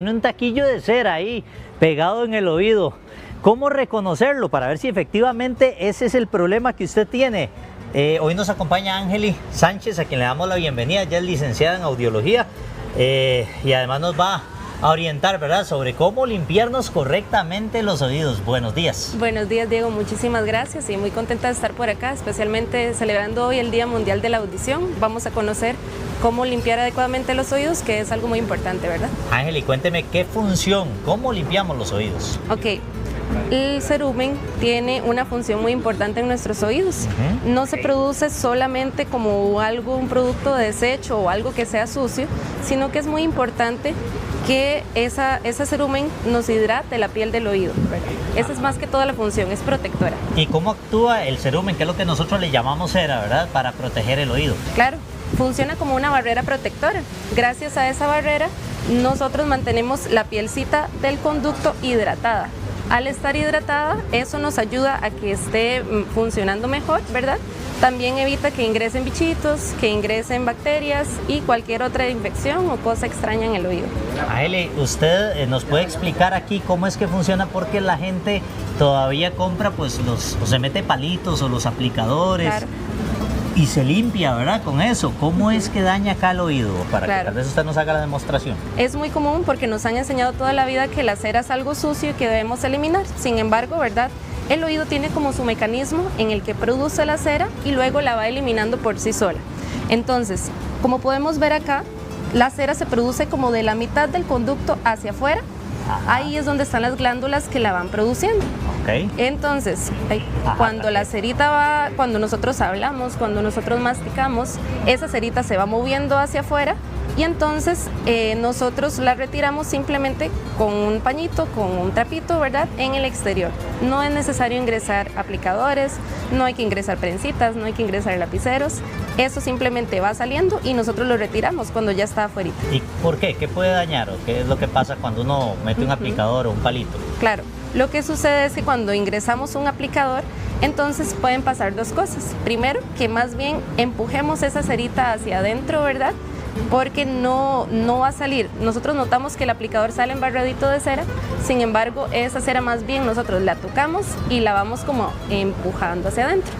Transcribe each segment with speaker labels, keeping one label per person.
Speaker 1: Un taquillo de cera ahí pegado en el oído. ¿Cómo reconocerlo para ver si efectivamente ese es el problema que usted tiene? Hoy nos acompaña Ángeli Sánchez, a quien le damos la bienvenida. Ella es licenciada en audiología y además nos va a orientar, ¿verdad?, sobre cómo limpiarnos correctamente los oídos. Buenos días.
Speaker 2: Buenos días, Diego. Muchísimas gracias y muy contenta de estar por acá, especialmente celebrando hoy el Día Mundial de la Audición. Vamos a conocer cómo limpiar adecuadamente los oídos, que es algo muy importante, ¿verdad?
Speaker 1: Ángeli, cuénteme qué función, cómo limpiamos los oídos.
Speaker 2: Ok. El cerumen tiene una función muy importante en nuestros oídos. No se produce solamente como un producto de desecho o algo que sea sucio, sino que es muy importante que ese cerumen nos hidrate la piel del oído, ¿verdad? Esa es más que toda la función, es protectora.
Speaker 1: ¿Y cómo actúa el cerumen, que es lo que nosotros le llamamos cera, ¿verdad?, para proteger el oído?
Speaker 2: Claro, funciona como una barrera protectora. Gracias a esa barrera, nosotros mantenemos la pielcita del conducto hidratada. Al estar hidratada, eso nos ayuda a que esté funcionando mejor, ¿verdad? También evita que ingresen bichitos, que ingresen bacterias y cualquier otra infección o cosa extraña en el oído.
Speaker 1: Ángeli, ¿usted nos puede explicar aquí cómo es que funciona? Porque la gente todavía compra, pues, o se mete palitos o los aplicadores.
Speaker 2: Claro.
Speaker 1: Y se limpia, ¿verdad?, con eso. ¿Cómo es que daña acá el oído? Para que tal vez usted nos haga la demostración.
Speaker 2: Es muy común porque nos han enseñado toda la vida que la cera es algo sucio y que debemos eliminar. Sin embargo, ¿verdad?, el oído tiene como su mecanismo en el que produce la cera y luego la va eliminando por sí sola. Entonces, como podemos ver acá, la cera se produce como de la mitad del conducto hacia afuera. Ahí es donde están las glándulas que la van produciendo. Okay. Entonces, cuando la cerita va, cuando nosotros hablamos, cuando nosotros masticamos, esa cerita se va moviendo hacia afuera y entonces nosotros la retiramos simplemente con un pañito, con un trapito, ¿verdad?, en el exterior. No es necesario ingresar aplicadores, no hay que ingresar prensitas, no hay que ingresar lapiceros. Eso simplemente va saliendo y nosotros lo retiramos cuando ya está afuera.
Speaker 1: ¿Y por qué? ¿Qué puede dañar o qué es lo que pasa cuando uno mete un aplicador o un palito?
Speaker 2: Claro, lo que sucede es que cuando ingresamos un aplicador, entonces pueden pasar dos cosas. Primero, que más bien empujemos esa cerita hacia adentro, ¿verdad?, porque no va a salir. Nosotros notamos que el aplicador sale embarradito de cera, sin embargo, esa cera más bien nosotros la tocamos y la vamos como empujando hacia adentro.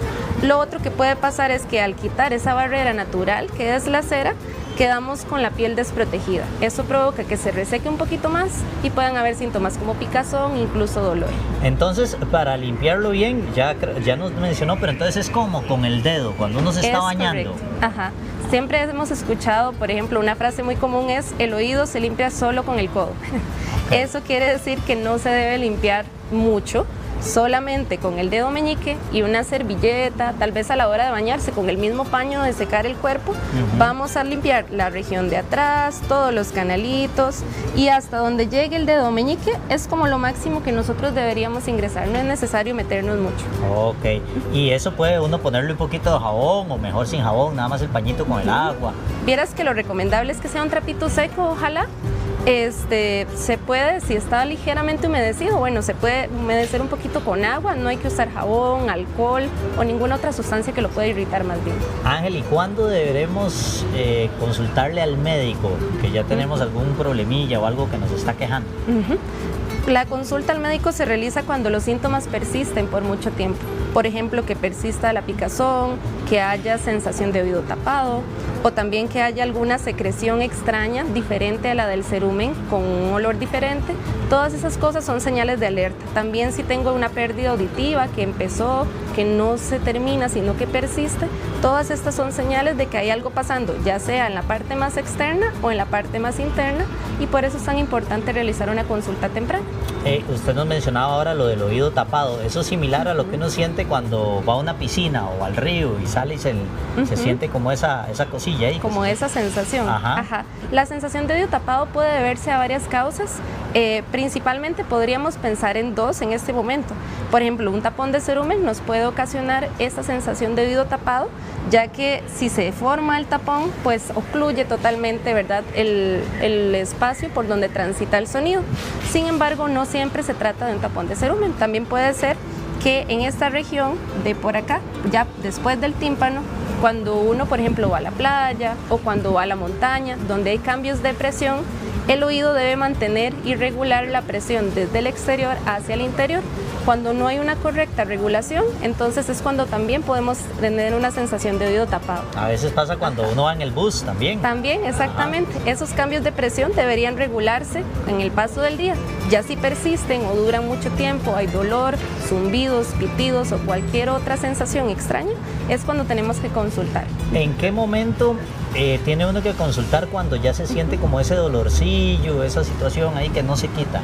Speaker 2: Lo otro que puede pasar es que al quitar esa barrera natural, que es la cera, quedamos con la piel desprotegida. Eso provoca que se reseque un poquito más y puedan haber síntomas como picazón, incluso dolor. Entonces,
Speaker 1: para limpiarlo bien, ya nos mencionó, pero entonces es como con el dedo, cuando uno se está bañando.
Speaker 2: Correcto. Ajá. Siempre hemos escuchado, por ejemplo, una frase muy común es: el oído se limpia solo con el codo. Okay. Eso quiere decir que no se debe limpiar mucho, solamente con el dedo meñique y una servilleta, tal vez a la hora de bañarse con el mismo paño de secar el cuerpo. Vamos a limpiar la región de atrás, todos los canalitos y hasta donde llegue el dedo meñique es como lo máximo que nosotros deberíamos ingresar, no es necesario meternos mucho.
Speaker 1: Ok, y eso puede uno ponerle un poquito de jabón o mejor sin jabón, nada más el pañito con el agua.
Speaker 2: Vieras que lo recomendable es que sea un trapito seco, ojalá. Se puede, si está ligeramente humedecido, bueno, se puede humedecer un poquito con agua, no hay que usar jabón, alcohol o ninguna otra sustancia que lo pueda irritar más bien.
Speaker 1: Ángel, ¿y cuándo deberemos consultarle al médico? Que ya tenemos algún problemilla o algo que nos está quejando.
Speaker 2: La consulta al médico se realiza cuando los síntomas persisten por mucho tiempo. Por ejemplo, que persista la picazón, que haya sensación de oído tapado o también que haya alguna secreción extraña diferente a la del cerumen con un olor diferente. Todas esas cosas son señales de alerta. También si tengo una pérdida auditiva que empezó, que no se termina sino que persiste, todas estas son señales de que hay algo pasando, ya sea en la parte más externa o en la parte más interna, y por eso es tan importante realizar una consulta temprana.
Speaker 1: Usted nos mencionaba ahora lo del oído tapado. Eso es similar a lo que uno siente cuando va a una piscina o al río y sale y se siente como esa cosilla ahí.
Speaker 2: Como esa sensación.
Speaker 1: Ajá.
Speaker 2: La sensación de oído tapado puede deberse a varias causas. Principalmente podríamos pensar en dos en este momento. Por ejemplo, un tapón de cerumen nos puede ocasionar esa sensación de oído tapado, ya que si se forma el tapón, pues ocluye totalmente, ¿verdad?, el espacio por donde transita el sonido. Sin embargo, no siempre se trata de un tapón de cerumen. También puede ser que en esta región de por acá, ya después del tímpano, cuando uno, por ejemplo, va a la playa o cuando va a la montaña, donde hay cambios de presión, El oído debe mantener y regular la presión desde el exterior hacia el interior. Cuando no hay una correcta regulación, entonces es cuando también podemos tener una sensación de oído tapado.
Speaker 1: A veces pasa cuando uno va en el bus también.
Speaker 2: También, exactamente. Ajá. Esos cambios de presión deberían regularse en el paso del día. Ya si persisten o duran mucho tiempo, hay dolor, zumbidos, pitidos o cualquier otra sensación extraña, es cuando tenemos que consultar.
Speaker 1: ¿En qué momento tiene uno que consultar cuando ya se siente como ese dolorcillo, esa situación ahí que no se quita?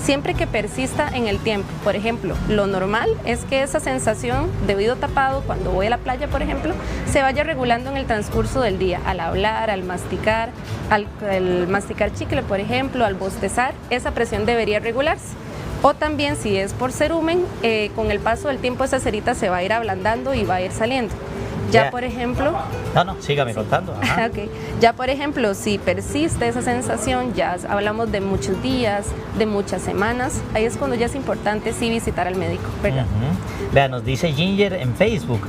Speaker 2: Siempre que persista en el tiempo. Por ejemplo, lo normal es que esa sensación de oído tapado cuando voy a la playa, por ejemplo, se vaya regulando en el transcurso del día, al hablar, al masticar, al masticar chicle, por ejemplo, al bostezar, esa presión debería regularse. O también, si es por cerumen, con el paso del tiempo esa cerita se va a ir ablandando y va a ir saliendo. Ya, por ejemplo...
Speaker 1: No, sígame contando. Ajá.
Speaker 2: Okay. Ya, por ejemplo, si persiste esa sensación, ya hablamos de muchos días, de muchas semanas, ahí es cuando ya es importante sí visitar al médico, ¿verdad?
Speaker 1: Vea, nos dice Ginger en Facebook,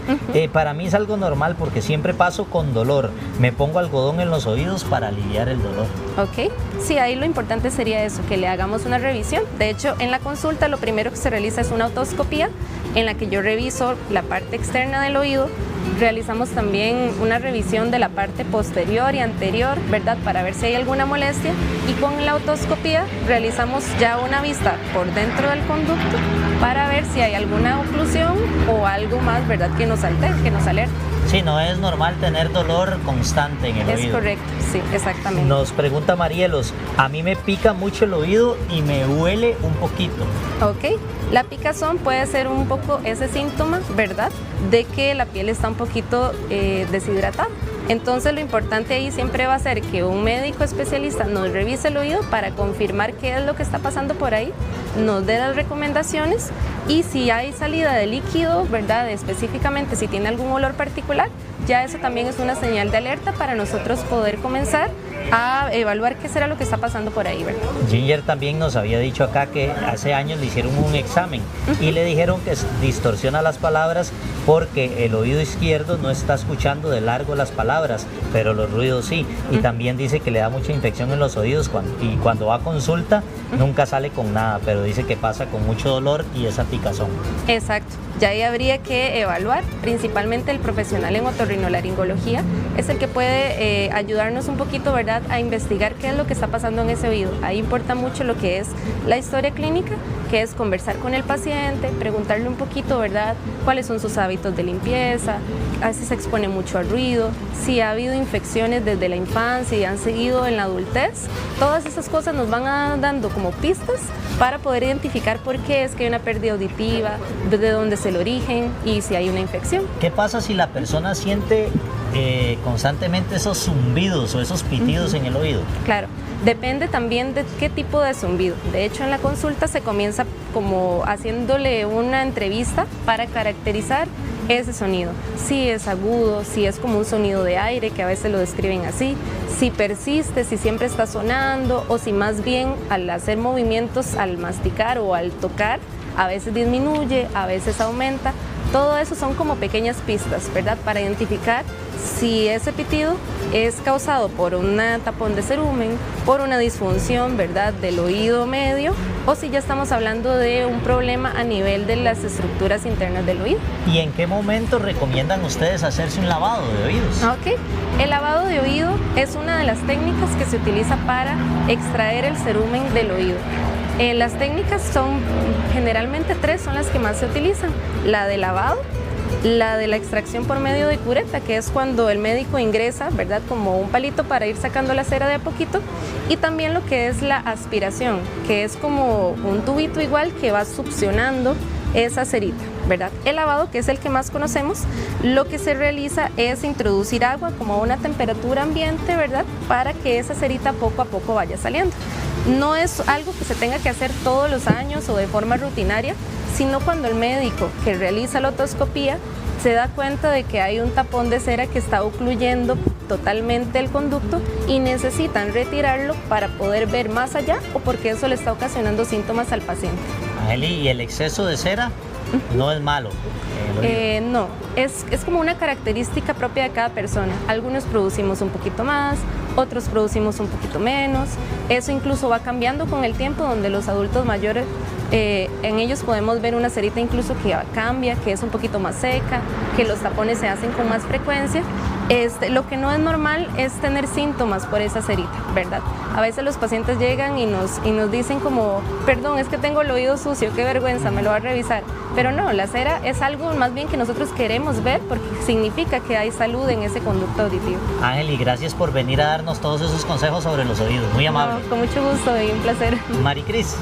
Speaker 1: para mí es algo normal porque siempre paso con dolor, me pongo algodón en los oídos para aliviar el dolor.
Speaker 2: Ok, sí, ahí lo importante sería eso, que le hagamos una revisión. De hecho, en la consulta lo primero que se realiza es una otoscopía, en la que yo reviso la parte externa del oído. Realizamos también una revisión de la parte posterior y anterior, ¿verdad? Para ver si hay alguna molestia, y con la otoscopía realizamos ya una vista por dentro del conducto para ver si hay alguna oclusión o algo más, ¿verdad? Que nos altere, que nos alerte.
Speaker 1: Sí, no es normal tener dolor constante en el oído.
Speaker 2: Es correcto, sí, exactamente.
Speaker 1: Nos pregunta Marielos, a mí me pica mucho el oído y me huele un poquito.
Speaker 2: Ok, la picazón puede ser un poco ese síntoma, ¿verdad? De que la piel está un poquito deshidratada. Entonces lo importante ahí siempre va a ser que un médico especialista nos revise el oído para confirmar qué es lo que está pasando por ahí, nos dé las recomendaciones, y si hay salida de líquido, ¿verdad? Específicamente si tiene algún olor particular, ya eso también es una señal de alerta para nosotros poder comenzar a evaluar qué será lo que está pasando por ahí, ¿verdad?
Speaker 1: Ginger también nos había dicho acá que hace años le hicieron un examen y le dijeron que distorsiona las palabras porque el oído izquierdo no está escuchando de largo las palabras, pero los ruidos sí. Y también dice que le da mucha infección en los oídos y cuando va a consulta nunca sale con nada, pero dice que pasa con mucho dolor y esa picazón.
Speaker 2: Exacto. Ya ahí habría que evaluar, principalmente el profesional en otorrinolaringología es el que puede ayudarnos un poquito, ¿verdad?, a investigar qué es lo que está pasando en ese oído. Ahí importa mucho lo que es la historia clínica, que es conversar con el paciente, preguntarle un poquito, ¿verdad?, cuáles son sus hábitos de limpieza, a veces se expone mucho al ruido, si ha habido infecciones desde la infancia y han seguido en la adultez. Todas esas cosas nos van dando como pistas para poder identificar por qué es que hay una pérdida auditiva, de dónde es el origen y si hay una infección.
Speaker 1: ¿Qué pasa si la persona siente constantemente esos zumbidos o esos pitidos en el oído?
Speaker 2: Claro, depende también de qué tipo de zumbido. De hecho, en la consulta se comienza como haciéndole una entrevista para caracterizar ese sonido. Si es agudo, si es como un sonido de aire, que a veces lo describen así, si persiste, si siempre está sonando, o si más bien al hacer movimientos, al masticar o al tocar, a veces disminuye, a veces aumenta. Todo eso son como pequeñas pistas, ¿verdad?, para identificar si ese pitido es causado por un tapón de cerumen, por una disfunción, ¿verdad?, del oído medio, o si ya estamos hablando de un problema a nivel de las estructuras internas del oído.
Speaker 1: ¿Y en qué momento recomiendan ustedes hacerse un lavado de oídos?
Speaker 2: Ok, el lavado de oído es una de las técnicas que se utiliza para extraer el cerumen del oído. Las técnicas son generalmente tres, son las que más se utilizan: la de lavado, la de la extracción por medio de cureta, que es cuando el médico ingresa, ¿verdad?, como un palito para ir sacando la cera de a poquito, y también lo que es la aspiración, que es como un tubito igual que va succionando esa cerita, ¿verdad? El lavado, que es el que más conocemos, lo que se realiza es introducir agua como a una temperatura ambiente, ¿verdad?, para que esa cerita poco a poco vaya saliendo. No es algo que se tenga que hacer todos los años o de forma rutinaria, sino cuando el médico que realiza la otoscopía se da cuenta de que hay un tapón de cera que está ocluyendo totalmente el conducto y necesitan retirarlo para poder ver más allá, o porque eso le está ocasionando síntomas al paciente.
Speaker 1: Angeli, ¿y el exceso de cera no es malo?
Speaker 2: No, es como una característica propia de cada persona. Algunos producimos un poquito más, otros producimos un poquito menos. Eso incluso va cambiando con el tiempo, donde los adultos mayores, en ellos podemos ver una cerita incluso que cambia, que es un poquito más seca, que los tapones se hacen con más frecuencia. Lo que no es normal es tener síntomas por esa cerita, ¿verdad? A veces los pacientes llegan y nos dicen como, perdón, es que tengo el oído sucio, qué vergüenza, me lo va a revisar. Pero no, la cera es algo más bien que nosotros queremos ver porque significa que hay salud en ese conducto auditivo.
Speaker 1: Ángel, y gracias por venir a darnos todos esos consejos sobre los oídos, muy amable.
Speaker 2: No, con mucho gusto y un placer.
Speaker 1: Maricris.